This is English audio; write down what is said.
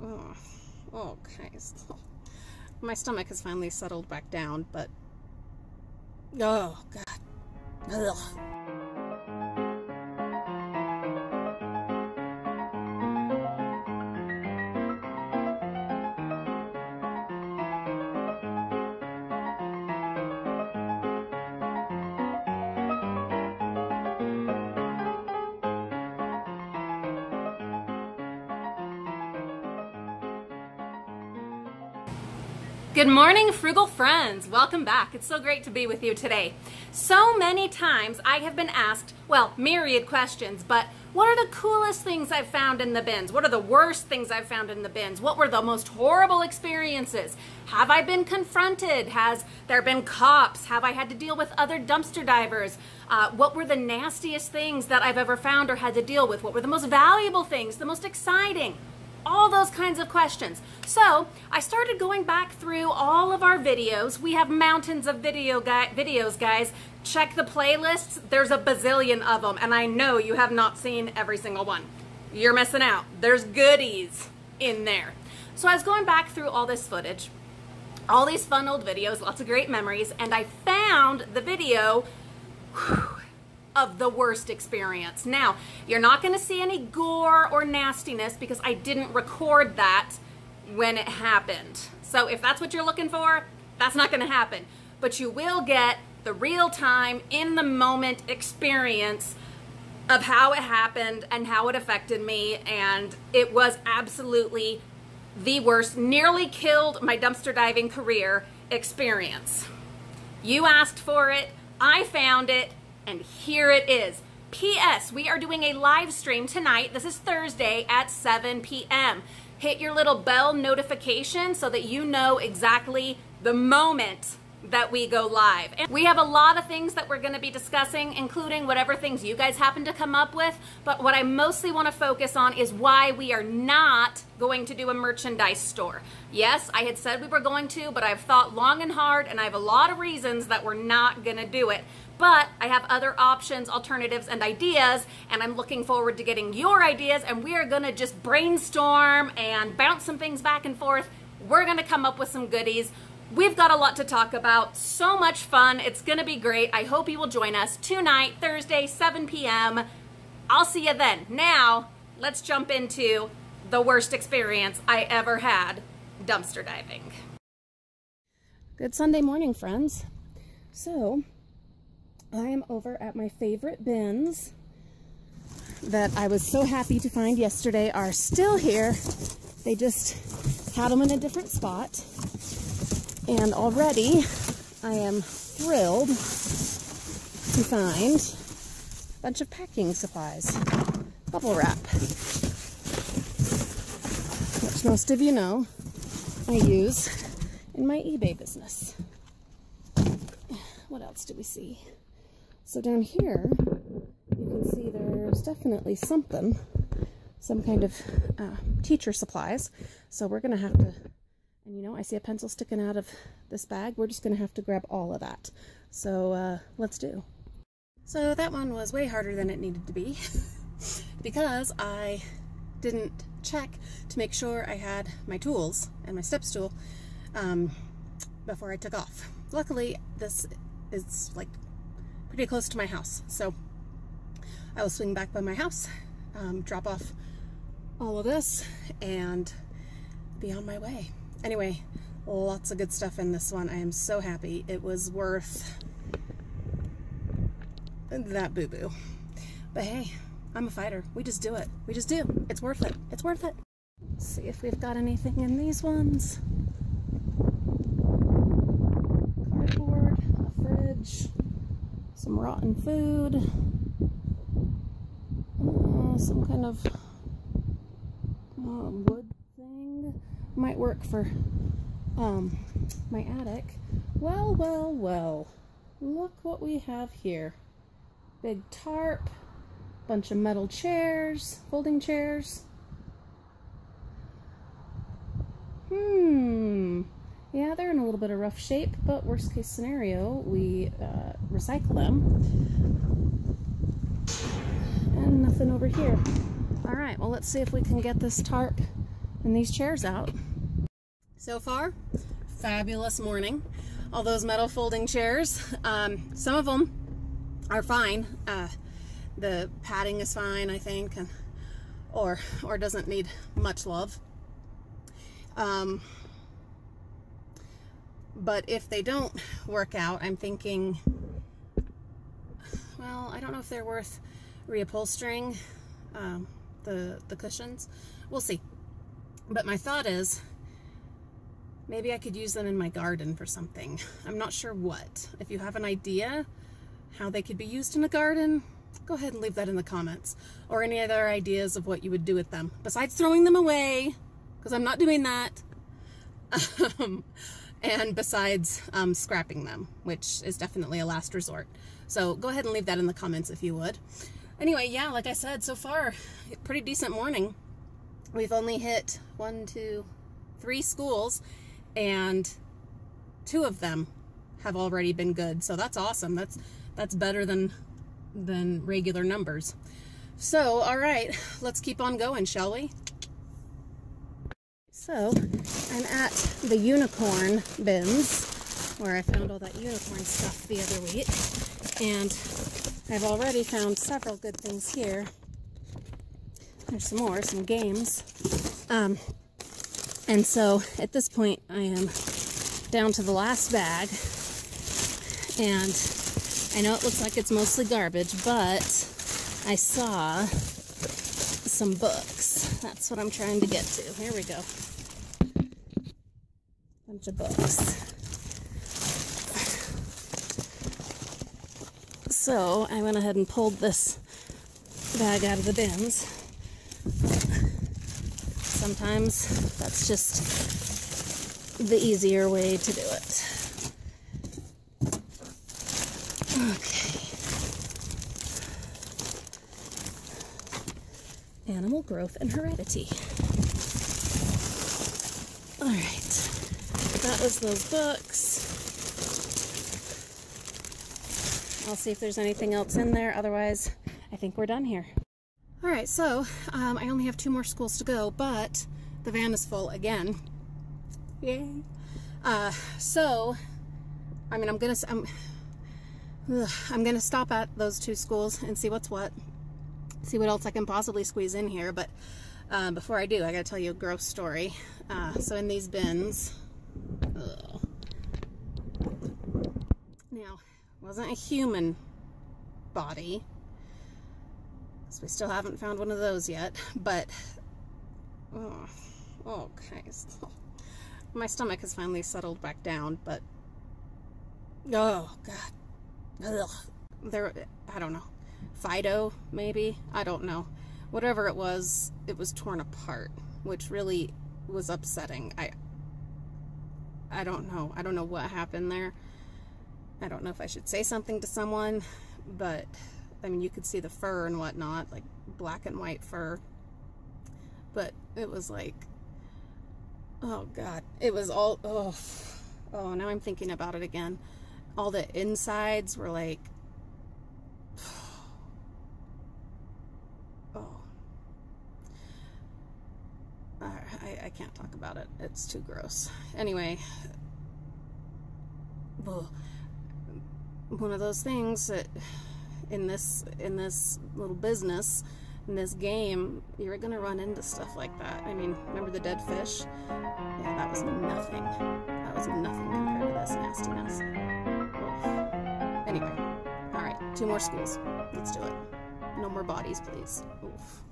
Oh, okay. My stomach has finally settled back down, but oh God. Ugh. Good morning, Frugal friends. Welcome back. It's so great to be with you today. So many times I have been asked, well, myriad questions, but what are the coolest things I've found in the bins? What are the worst things I've found in the bins? What were the most horrible experiences? Have I been confronted? Has there been cops? Have I had to deal with other dumpster divers? What were the nastiest things that I've ever found or had to deal with? What were the most valuable things, the most exciting? All those kinds of questions. So I started going back through all of our videos. We have mountains of videos, guys. Check the playlists. There's a bazillion of them, and I know you have not seen every single one. You're missing out. There's goodies in there. So I was going back through all this footage, all these fun old videos, lots of great memories, and I found the video of the worst experience. Now, you're not going to see any gore or nastiness because I didn't record that when it happened. So if that's what you're looking for, that's not going to happen. But you will get the real-time, in-the-moment experience of how it happened and how it affected me, and it was absolutely the worst, nearly killed my dumpster diving career experience. You asked for it, I found it, and here it is. P.S. We are doing a live stream tonight. This is Thursday at 7 p.m. Hit your little bell notification so that you know exactly the moment that we go live. And we have a lot of things that we're going to be discussing, including whatever things you guys happen to come up with. But what I mostly want to focus on is why we are not going to do a merchandise store. Yes, I had said we were going to, but I've thought long and hard, and I have a lot of reasons that we're not going to do it. But I have other options, alternatives, and ideas, and I'm looking forward to getting your ideas, and we are gonna just brainstorm and bounce some things back and forth. We're gonna come up with some goodies. We've got a lot to talk about, so much fun. It's gonna be great. I hope you will join us tonight, Thursday, 7 p.m. I'll see you then. Now, let's jump into the worst experience I ever had dumpster diving. Good Sunday morning, friends. So, I am over at my favorite bins that I was so happy to find yesterday are still here. They just had them in a different spot. And already I am thrilled to find a bunch of packing supplies. Bubble wrap, which most of you know I use in my eBay business. What else do we see? So down here, you can see there's definitely something, some kind of teacher supplies. So we're going to have to, and you know, I see a pencil sticking out of this bag. We're just going to have to grab all of that. So let's do. So that one was way harder than it needed to be because I didn't check to make sure I had my tools and my step stool before I took off. Luckily, this is like pretty close to my house, so I will swing back by my house, drop off all of this, and be on my way. Anyway, lots of good stuff in this one. I am so happy. It was worth that boo-boo. But hey, I'm a fighter. We just do it. We just do. It's worth it. It's worth it. Let's see if we've got anything in these ones. Cardboard, a fridge, some rotten food, some kind of wood thing. Might work for my attic. Well, well, well. Look what we have here. Big tarp, bunch of metal chairs, folding chairs. Yeah, they're in a little bit of rough shape, but worst case scenario, we recycle them. And nothing over here. All right, well, let's see if we can get this tarp and these chairs out. So far, fabulous morning. All those metal folding chairs, some of them are fine. The padding is fine, I think, and or doesn't need much love. But if they don't work out, I'm thinking, well, I don't know if they're worth reupholstering the cushions. We'll see. But my thought is, maybe I could use them in my garden for something. I'm not sure what. If you have an idea how they could be used in a garden, go ahead and leave that in the comments. Or any other ideas of what you would do with them. Besides throwing them away, because I'm not doing that. And besides scrapping them, which is definitely a last resort. So go ahead and leave that in the comments if you would. Anyway, yeah, like I said, so far, pretty decent morning. We've only hit 1, 2, 3 schools, and 2 of them have already been good. So that's awesome. That's better than regular numbers. So, all right, let's keep on going, shall we? So, I'm at the unicorn bins, where I found all that unicorn stuff the other week, and I've already found several good things here. There's some more, some games. And so, at this point, I am down to the last bag, and I know it looks like it's mostly garbage, but I saw some books. That's what I'm trying to get to. Here we go. Bunch of books. So I went ahead and pulled this bag out of the bins. Sometimes that's just the easier way to do it. Okay. Animal growth and heredity. All right. That was those books. I'll see if there's anything else in there. Otherwise, I think we're done here. All right, so I only have 2 more schools to go, but the van is full again. Yay! So, I mean, I'm gonna stop at those 2 schools and see what's what. See what else I can possibly squeeze in here. But before I do, I gotta tell you a gross story. So in these bins. Ugh. Now, it wasn't a human body, so we still haven't found one of those yet, but okay, so my stomach has finally settled back down, but oh god. Ugh. I don't know, Fido maybe, I don't know, whatever it was torn apart, which really was upsetting. I don't know what happened there. I don't know if I should say something to someone, but I mean, you could see the fur and whatnot, like black and white fur, but it was like, oh god, it was all, oh, now I'm thinking about it again. All the insides were like, oh, I can't talk about it. It's too gross. Anyway, one of those things that in this little business, in this game, you're gonna run into stuff like that. I mean, remember the dead fish? Yeah, that was nothing. That was nothing compared to this nastiness. Oof. Anyway, all right, 2 more schools. Let's do it. No more bodies, please. Oof.